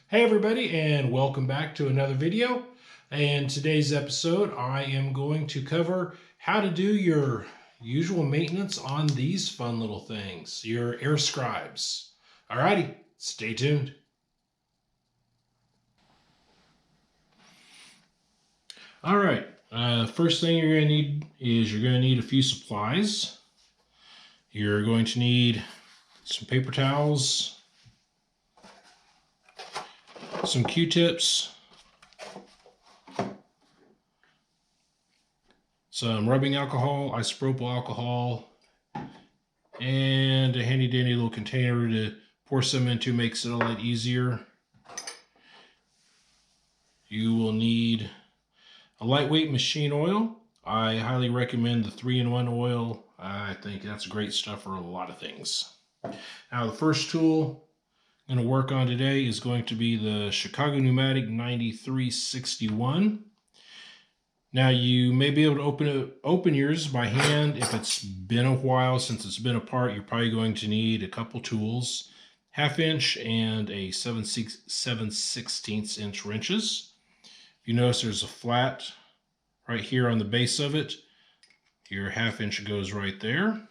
Hey everybody, and welcome back to another video. And today's episode I am going to cover how to do your usual maintenance on these fun little things, your air scribes. Alrighty, stay tuned. Alright, first thing you're going to need is you're going to need a few supplies. You're going to need some paper towels, some Q-tips, some rubbing alcohol, isopropyl alcohol, and a handy dandy little container to pour some into, makes it a lot easier. You will need a lightweight machine oil. I highly recommend the 3-in-1 oil. I think that's great stuff for a lot of things. Now the first tool I'm going to work on today is going to be the Chicago Pneumatic 9361. Now you may be able to open yours by hand. If it's been a while since it's been apart, you're probably going to need a couple tools, 1/2 inch and a 7/16 inch wrenches. If you notice there's a flat right here on the base of it, your 1/2 inch goes right there.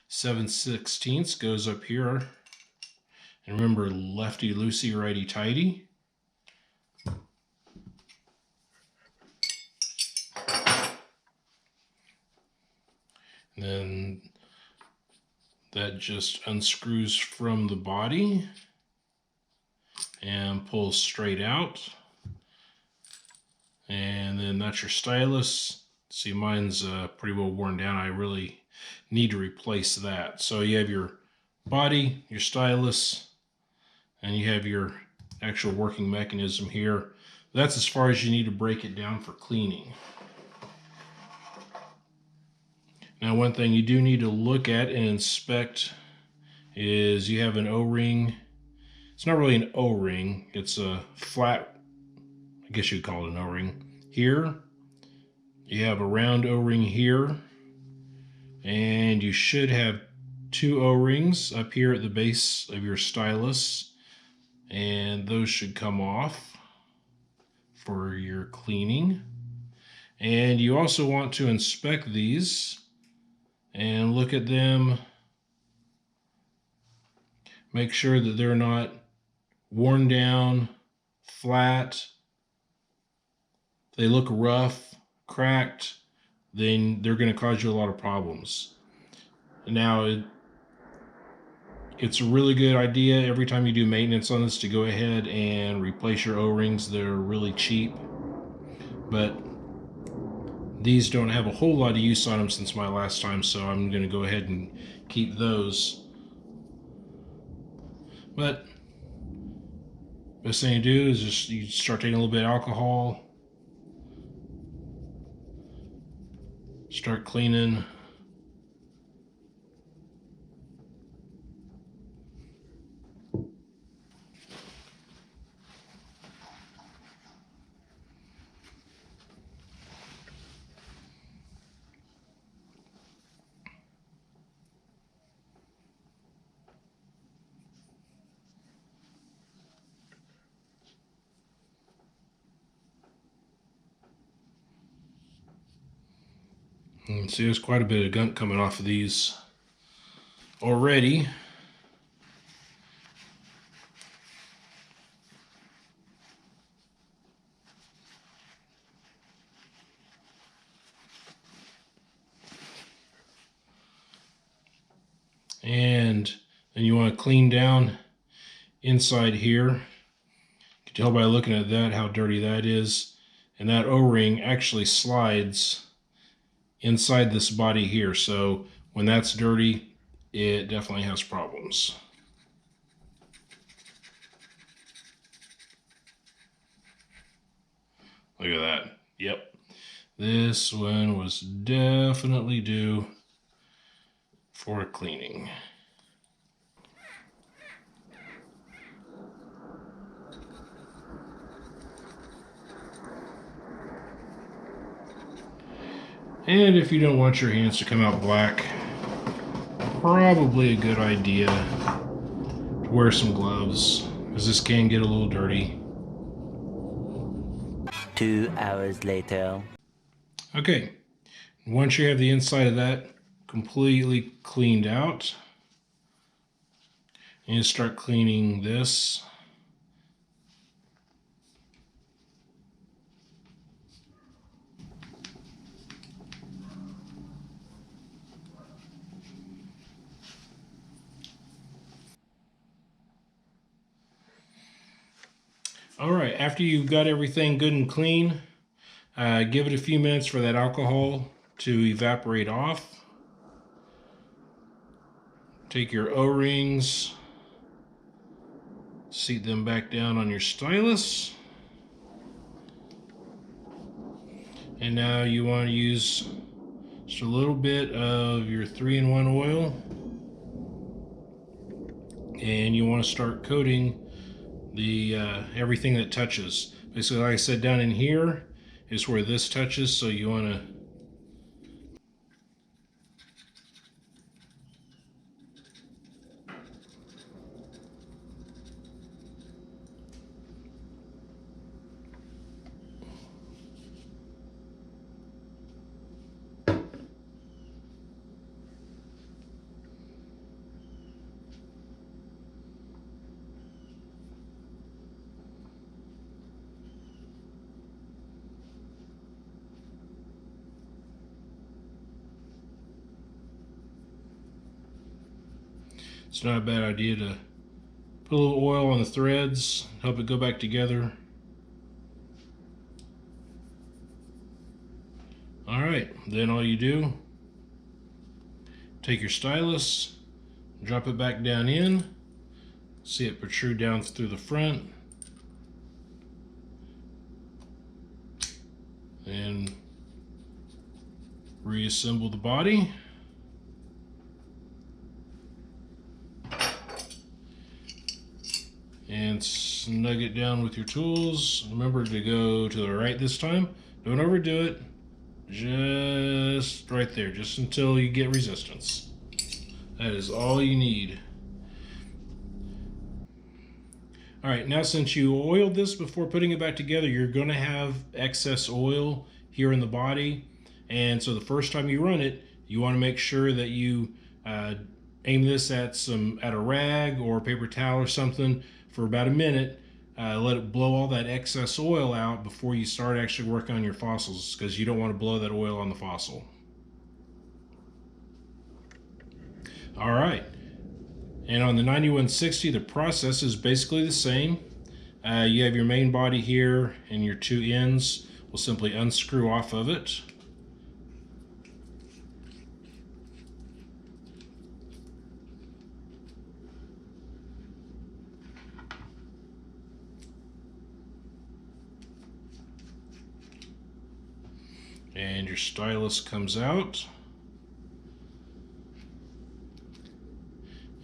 7/16 goes up here. And remember, lefty loosey, righty tighty. And then that just unscrews from the body and pulls straight out. And then that's your stylus. See, mine's pretty well worn down. I really need to replace that. So you have your body, your stylus, and you have your actual working mechanism here. That's as far as you need to break it down for cleaning. Now, one thing you do need to look at and inspect is you have an O-ring. It's not really an O-ring. It's a flat, I guess you'd call it an O-ring. Here, you have a round O-ring here. And you should have 2 O-rings up here at the base of your stylus. And those should come off for your cleaning. And you also want to inspect these and look at them. Make sure that they're not worn down, flat. If they look rough, cracked, then they're going to cause you a lot of problems. Now, it's a really good idea every time you do maintenance on this to go ahead and replace your O-rings. They're really cheap, but these don't have a whole lot of use on them since my last time, so I'm going to go ahead and keep those. But best thing to do is just you start taking a little bit of alcohol, start cleaning. And see, there's quite a bit of gunk coming off of these already. And then you want to clean down inside here. You can tell by looking at that how dirty that is. And that O-ring actually slides inside this body here, so when that's dirty, it definitely has problems. Look at that. Yep, this one was definitely due for cleaning. And if you don't want your hands to come out black, probably a good idea to wear some gloves. because this can get a little dirty. 2 hours later. Okay, once you have the inside of that completely cleaned out, you start cleaning this. All right, after you've got everything good and clean, give it a few minutes for that alcohol to evaporate off. Take your O-rings, seat them back down on your stylus. And now you want to use just a little bit of your 3-in-1 oil. And you want to start coating the everything that touches. Basically, like I said, down in here is where this touches, so you want to it's not a bad idea to put a little oil on the threads, help it go back together. Alright, then all you do, take your stylus, drop it back down in, see it protrude down through the front, and reassemble the body. And snug it down with your tools. Remember to go to the right this time. Don't overdo it. Just right there, just until you get resistance. That is all you need. All right, now since you oiled this before putting it back together, you're going to have excess oil here in the body. And so the first time you run it, you want to make sure that you aim this at a rag or a paper towel or something for about a minute. Let it blow all that excess oil out before you start actually working on your fossils, because you don't want to blow that oil on the fossil. All right, and on the 9160, the process is basically the same. You have your main body here, and your two ends will simply unscrew off of it. And your stylus comes out.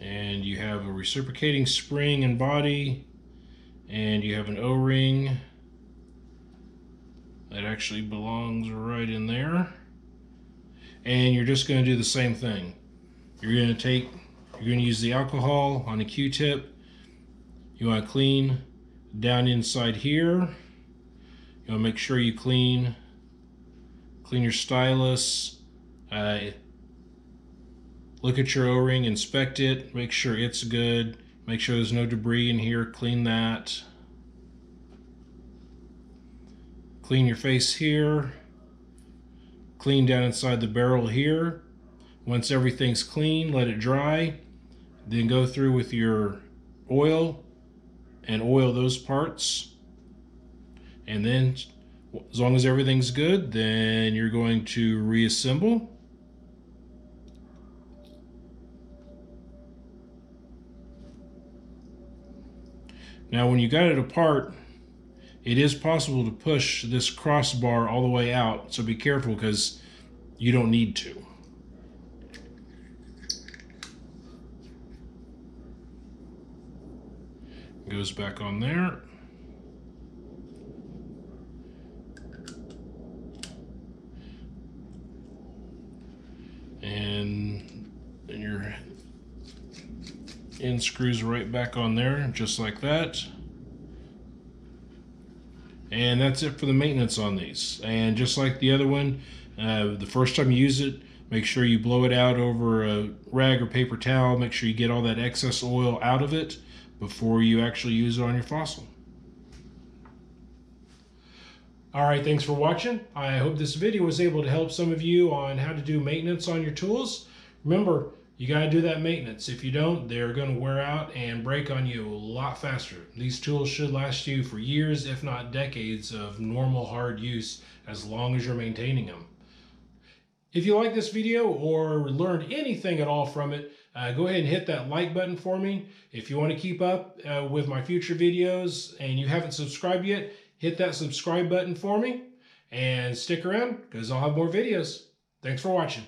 And you have a reciprocating spring and body, and you have an O-ring that actually belongs right in there. And you're just going to do the same thing. You're going to use the alcohol on a Q-tip. You want to clean down inside here. You want to make sure you clean your stylus. Look at your O-ring, inspect it, make sure it's good, make sure there's no debris in here, clean that. Clean your face here, clean down inside the barrel here. Once everything's clean, let it dry, then go through with your oil and oil those parts. And then, as long as everything's good, then you're going to reassemble. Now when you got it apart, it is possible to push this crossbar all the way out, so be careful because you don't need to. Goes back on there. And then your screws right back on there, just like that. And that's it for the maintenance on these. And just like the other one, the first time you use it, make sure you blow it out over a rag or paper towel. Make sure you get all that excess oil out of it before you actually use it on your fossil. All right, thanks for watching. I hope this video was able to help some of you on how to do maintenance on your tools. Remember, you got to do that maintenance. If you don't, they're going to wear out and break on you a lot faster. These tools should last you for years, if not decades, of normal hard use, as long as you're maintaining them. If you like this video or learned anything at all from it, go ahead and hit that like button for me. If you want to keep up with my future videos and you haven't subscribed yet, hit that subscribe button for me and stick around because I'll have more videos. Thanks for watching.